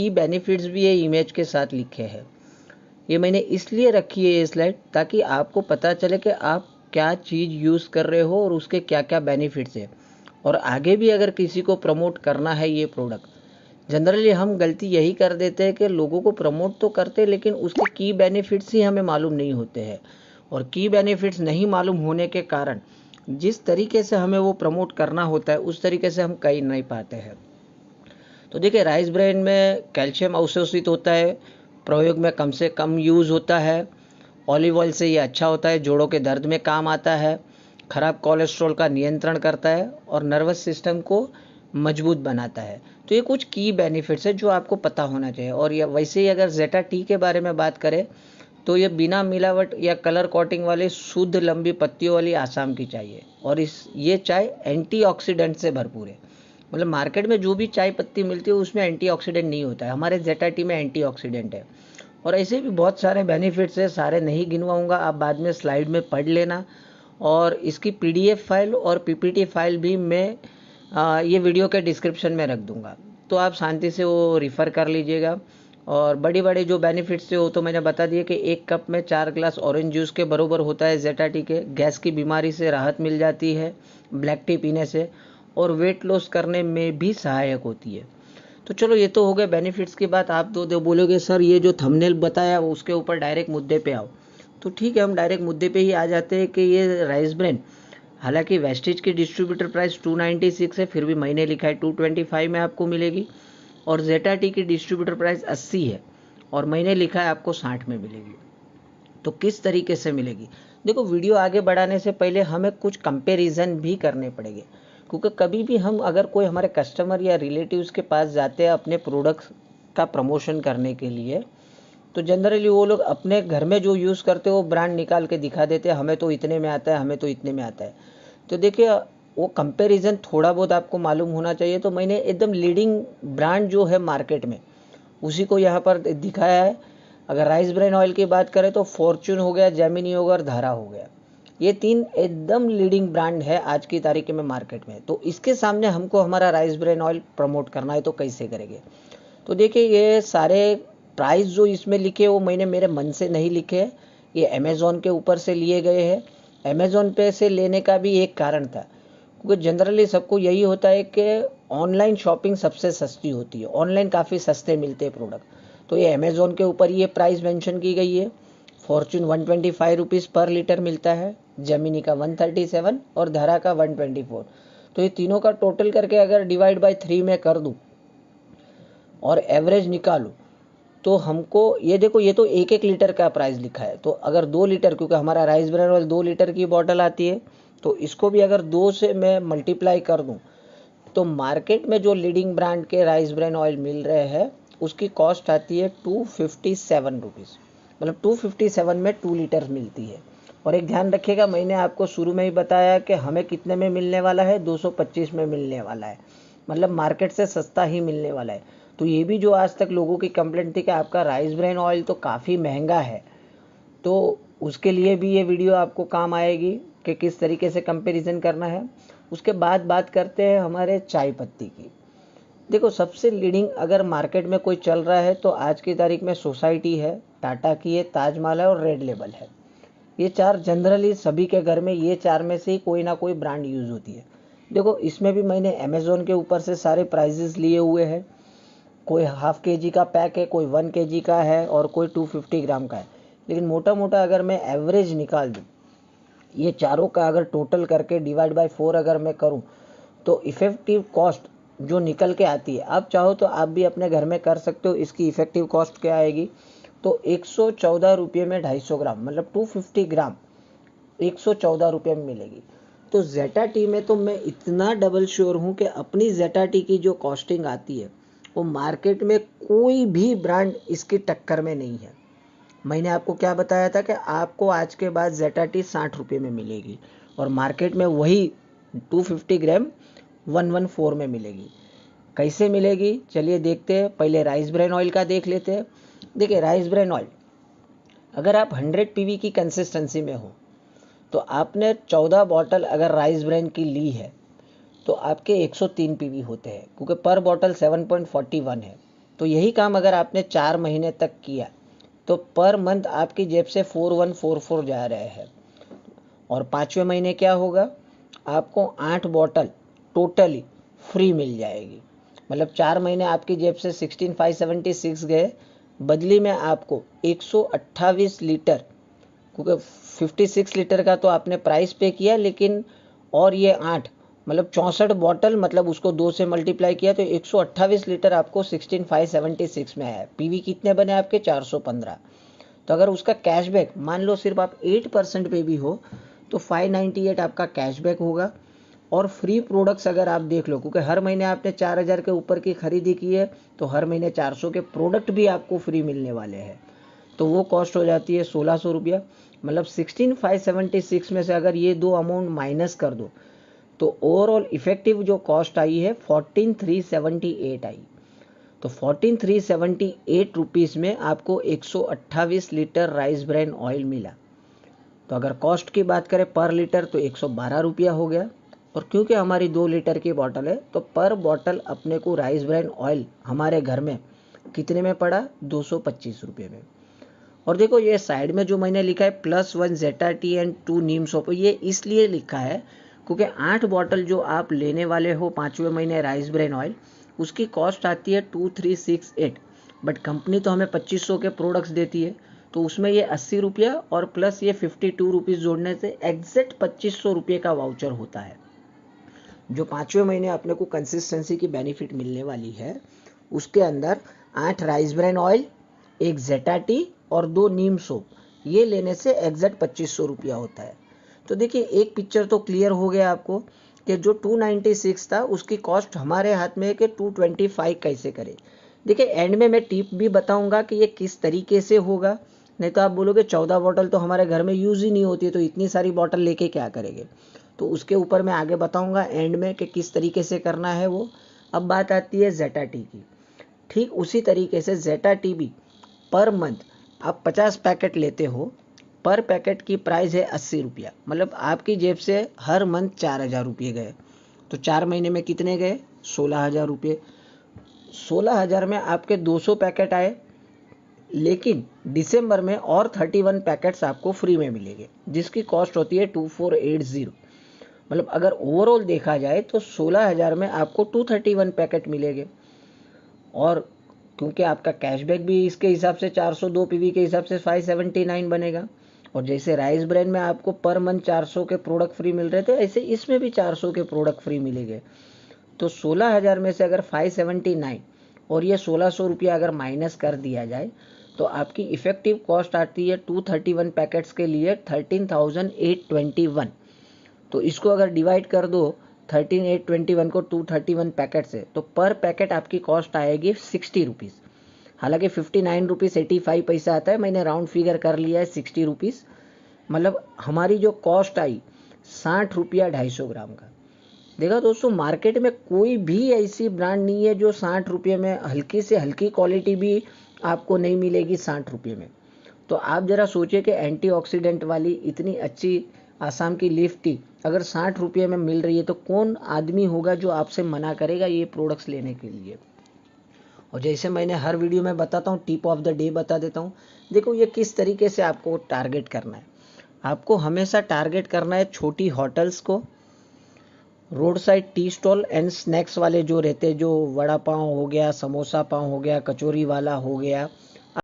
Key benefits भी ये image के साथ लिखे हैं। ये मैंने इसलिए रखी है ये स्लाइड ताकि आपको पता चले कि आप क्या चीज़ यूज़ कर रहे हो और उसके क्या क्या बेनिफिट्स है, और आगे भी अगर किसी को प्रमोट करना है ये प्रोडक्ट। जनरली हम गलती यही कर देते हैं कि लोगों को प्रमोट तो करते हैं लेकिन उसके की बेनिफिट्स ही हमें मालूम नहीं होते हैं, और की बेनिफिट्स नहीं मालूम होने के कारण जिस तरीके से हमें वो प्रमोट करना होता है उस तरीके से हम कर नहीं पाते हैं। तो देखिए, राइस ब्रेन में कैल्शियम अवशोषित होता है, प्रयोग में कम से कम यूज़ होता है, ऑलिव ऑयल से ये अच्छा होता है, जोड़ों के दर्द में काम आता है, खराब कोलेस्ट्रॉल का नियंत्रण करता है और नर्वस सिस्टम को मजबूत बनाता है। तो ये कुछ की बेनिफिट्स है जो आपको पता होना चाहिए। और ये वैसे ही अगर जेटा टी के बारे में बात करें तो ये बिना मिलावट या कलर कोटिंग वाली शुद्ध लंबी पत्तियों वाली आसाम की चाय है, और ये चाय एंटीऑक्सीडेंट से भरपूर है। मतलब मार्केट में जो भी चाय पत्ती मिलती है उसमें एंटीऑक्सीडेंट नहीं होता है, हमारे जेटा टी में एंटीऑक्सीडेंट है। और ऐसे भी बहुत सारे बेनिफिट्स है, सारे नहीं गिनवाऊंगा, आप बाद में स्लाइड में पढ़ लेना। और इसकी पीडीएफ फाइल और पीपीटी फाइल भी मैं ये वीडियो के डिस्क्रिप्शन में रख दूंगा, तो आप शांति से वो रिफ़र कर लीजिएगा। और बड़ी बड़ी जो बेनिफिट्स थे वो तो मैंने बता दिए कि 1 कप में 4 ग्लास ऑरेंज जूस के बराबर होता है जेटा टी के। गैस की बीमारी से राहत मिल जाती है ब्लैक टी पीने से, और वेट लॉस करने में भी सहायक होती है। तो चलो, ये तो हो गए बेनिफिट्स की बात। आप तो बोलोगे सर ये जो थंबनेल बताया उसके ऊपर डायरेक्ट मुद्दे पे आओ, तो ठीक है, हम डायरेक्ट मुद्दे पे ही आ जाते हैं कि ये राइस ब्रेन, हालांकि वेस्टेज की डिस्ट्रीब्यूटर प्राइस 296 है, फिर भी मैंने लिखा है 225 में आपको मिलेगी। और जेटा टी की डिस्ट्रीब्यूटर प्राइस 80 है और मैंने लिखा है आपको 60 में मिलेगी। तो किस तरीके से मिलेगी? देखो, वीडियो आगे बढ़ाने से पहले हमें कुछ कंपैरिजन भी करने पड़ेंगे, क्योंकि कभी भी हम अगर कोई हमारे कस्टमर या रिलेटिव्स के पास जाते हैं अपने प्रोडक्ट्स का प्रमोशन करने के लिए, तो जनरली वो लोग अपने घर में जो यूज़ करते हैं वो ब्रांड निकाल के दिखा देते हैं, हमें तो इतने में आता है, हमें तो इतने में आता है। तो देखिए, वो कंपैरिजन थोड़ा बहुत आपको मालूम होना चाहिए। तो मैंने एकदम लीडिंग ब्रांड जो है मार्केट में उसी को यहाँ पर दिखाया है। अगर राइस ब्रेन ऑयल की बात करें तो फॉर्च्यून हो गया, जेमिनी हो गया और धारा हो गया, ये 3 एकदम लीडिंग ब्रांड है आज की तारीख में मार्केट में। तो इसके सामने हमको हमारा राइस ब्रेन ऑयल प्रमोट करना है तो कैसे करेंगे? तो देखिए, ये सारे प्राइस जो इसमें लिखे वो मैंने मेरे मन से नहीं लिखे, ये अमेज़ॉन के ऊपर से लिए गए हैं। अमेज़ॉन पे से लेने का भी एक कारण था, क्योंकि जनरली सबको यही होता है कि ऑनलाइन शॉपिंग सबसे सस्ती होती है, ऑनलाइन काफ़ी सस्ते मिलते हैं प्रोडक्ट। तो ये अमेज़ॉन के ऊपर ये प्राइस मेंशन की गई है। फॉर्च्यून 125 रुपीज़ पर लीटर मिलता है, जेमिनी का 137 और धारा का 124। तो ये तीनों का टोटल करके अगर डिवाइड बाय 3 में कर दूँ और एवरेज निकालूँ तो हमको ये देखो, ये तो 1-1 लीटर का प्राइस लिखा है। तो अगर 2 लीटर, क्योंकि हमारा राइस ब्रेन ऑयल 2 लीटर की बॉटल आती है, तो इसको भी अगर 2 से मैं मल्टीप्लाई कर दूं तो मार्केट में जो लीडिंग ब्रांड के राइस ब्रेन ऑयल मिल रहे हैं उसकी कॉस्ट आती है 257 रुपीज़। मतलब 257 में 2 लीटर मिलती है। और एक ध्यान रखिएगा, मैंने आपको शुरू में ही बताया कि हमें कितने में मिलने वाला है, 225 में मिलने वाला है, मतलब मार्केट से सस्ता ही मिलने वाला है। तो ये भी जो आज तक लोगों की कंप्लेंट थी कि आपका राइस ब्रेन ऑयल तो काफ़ी महंगा है, तो उसके लिए भी ये वीडियो आपको काम आएगी कि किस तरीके से कंपैरिजन करना है। उसके बाद बात करते हैं हमारे चाय पत्ती की। देखो, सबसे लीडिंग अगर मार्केट में कोई चल रहा है तो आज की तारीख में सोसाइटी है, टाटा की है, ताजमहल है और रेड लेबल है। ये 4 जनरली सभी के घर में, ये 4 में से ही कोई ना कोई ब्रांड यूज़ होती है। देखो, इसमें भी मैंने अमेज़ॉन के ऊपर से सारे प्राइजेस लिए हुए हैं। कोई ½ kg का पैक है, कोई 1 kg का है और कोई 250 ग्राम का है। लेकिन मोटा मोटा अगर मैं एवरेज निकाल दूँ, ये चारों का अगर टोटल करके डिवाइड बाय 4 अगर मैं करूँ तो इफ़ेक्टिव कॉस्ट जो निकल के आती है, आप चाहो तो आप भी अपने घर में कर सकते हो। इसकी इफ़ेक्टिव कॉस्ट क्या आएगी? तो 114 रुपये में 250 ग्राम, मतलब 250 ग्राम 114 रुपये में मिलेगी। तो जेटा टी में तो मैं इतना डबल श्योर हूँ कि अपनी जेटा टी की जो कॉस्टिंग आती है वो मार्केट में कोई भी ब्रांड इसकी टक्कर में नहीं है। मैंने आपको क्या बताया था कि आपको आज के बाद जेटा टी 60 रुपये में मिलेगी और मार्केट में वही 250 ग्राम 114 में मिलेगी। कैसे मिलेगी चलिए देखते हैं। पहले राइस ब्रेन ऑयल का देख लेते हैं। देखिए, राइस ब्रेन ऑयल अगर आप 100 पीवी की कंसिस्टेंसी में हो तो आपने 14 बॉटल अगर राइस ब्रेन की ली है तो आपके 103 पीवी होते हैं, क्योंकि पर बॉटल 7.41 है। तो यही काम अगर आपने 4 महीने तक किया तो पर मंथ आपकी जेब से 4144 जा रहे हैं। और 5वें महीने क्या होगा, आपको 8 बॉटल टोटली फ्री मिल जाएगी। मतलब 4 महीने आपकी जेब से 16,576 गए, बदली में आपको 128 लीटर, क्योंकि 56 लीटर का तो आपने प्राइस पे किया, लेकिन और ये 8 मतलब 64 बॉटल, मतलब उसको 2 से मल्टीप्लाई किया तो 128 लीटर आपको 16,576 में आया। पीवी कितने बने आपके 415। तो अगर उसका कैशबैक मान लो सिर्फ आप 8% पे भी हो तो 598 आपका कैशबैक होगा। और फ्री प्रोडक्ट्स अगर आप देख लो, क्योंकि हर महीने आपने 4000 के ऊपर की खरीदी की है तो हर महीने 400 के प्रोडक्ट भी आपको फ्री मिलने वाले हैं। तो वो कॉस्ट हो जाती है 1600 रुपया। मतलब 16,576 में से अगर ये दो अमाउंट माइनस कर दो तो ओवरऑल इफेक्टिव जो कॉस्ट आई है 14,378 आई। तो 14,378 रुपीज़ में आपको 128 लीटर राइस ब्रान ऑयल मिला। तो अगर कॉस्ट की बात करें पर लीटर तो 112 रुपया हो गया। और क्योंकि हमारी 2 लीटर की बॉटल है तो पर बॉटल अपने को राइस ब्रान ऑयल हमारे घर में कितने में पड़ा, 225 रुपये में। और देखो ये साइड में जो मैंने लिखा है +1 जेटा टी एंड 2 नीम सोप, ये इसलिए लिखा है क्योंकि 8 बॉटल जो आप लेने वाले हो 5वें महीने राइस ब्रान ऑयल, उसकी कॉस्ट आती है 2368। बट कंपनी तो हमें 2500 के प्रोडक्ट्स देती है, तो उसमें ये 80 रुपया और प्लस ये 52 रुपीज़ जोड़ने से एग्जैक्ट 2500 रुपये का वाउचर होता है। जो 5वें महीने अपने को कंसिस्टेंसी की बेनिफिट मिलने वाली है, उसके अंदर 8 राइस ब्रान ऑयल, 1 जेटा टी और 2 नीम सोप, ये लेने से एग्जैक्ट 2500 रुपया होता है। तो देखिए एक पिक्चर तो क्लियर हो गया आपको कि जो 296 था उसकी कॉस्ट हमारे हाथ में है कि 225 कैसे करें। देखिए एंड में मैं टिप भी बताऊंगा कि ये किस तरीके से होगा, नहीं तो आप बोलोगे 14 बॉटल तो हमारे घर में यूज़ ही नहीं होती है तो इतनी सारी बॉटल लेके क्या करेंगे। तो उसके ऊपर मैं आगे बताऊंगा एंड में कि किस तरीके से करना है वो। अब बात आती है जेटा टी की। ठीक उसी तरीके से जेटा टी भी पर मंथ आप 50 पैकेट लेते हो, पर पैकेट की प्राइस है 80 रुपया। मतलब आपकी जेब से हर मंथ 4000 रुपये गए, तो 4 महीने में कितने गए, 16,000 रुपये। 16,000 में आपके 200 पैकेट आए, लेकिन दिसंबर में और 31 पैकेट्स आपको फ्री में मिलेंगे जिसकी कॉस्ट होती है 2480। मतलब अगर ओवरऑल देखा जाए तो 16,000 में आपको 231 पैकेट मिलेंगे। और क्योंकि आपका कैशबैक भी इसके हिसाब से 402 पीवी के हिसाब से 579 बनेगा। और जैसे राइस ब्रांड में आपको पर मंथ 400 के प्रोडक्ट फ्री मिल रहे थे, ऐसे इसमें भी 400 के प्रोडक्ट फ्री मिलेंगे। तो 16,000 में से अगर 579 और ये 1600 रुपया अगर माइनस कर दिया जाए तो आपकी इफेक्टिव कॉस्ट आती है 231 पैकेट्स के लिए 13,821। तो इसको अगर डिवाइड कर दो 13,821 को 231 पैकेट से, तो पर पैकेट आपकी कॉस्ट आएगी 60 रुपीज़। हालांकि 59 रुपीज़ 85 पैसा आता है, मैंने राउंड फिगर कर लिया है 60 रुपीज़। मतलब हमारी जो कॉस्ट आई 60 रुपया 250 ग्राम का। देखा दोस्तों, मार्केट में कोई भी ऐसी ब्रांड नहीं है जो 60 रुपये में हल्की से हल्की क्वालिटी भी आपको नहीं मिलेगी 60 रुपये में। तो आप ज़रा सोचिए कि एंटीऑक्सीडेंट वाली इतनी अच्छी आसाम की लीफ टी अगर 60 रुपये में मिल रही है तो कौन आदमी होगा जो आपसे मना करेगा ये प्रोडक्ट्स लेने के लिए। और जैसे मैंने हर वीडियो में बताता हूँ, टिप ऑफ द डे बता देता हूँ। देखो ये किस तरीके से आपको टारगेट करना है। आपको हमेशा टारगेट करना है छोटी होटल्स को, road side tea stall and snacks वाले जो रहते हैं, जो वड़ा पाव हो गया, समोसा पाव हो गया, कचौरी वाला हो गया,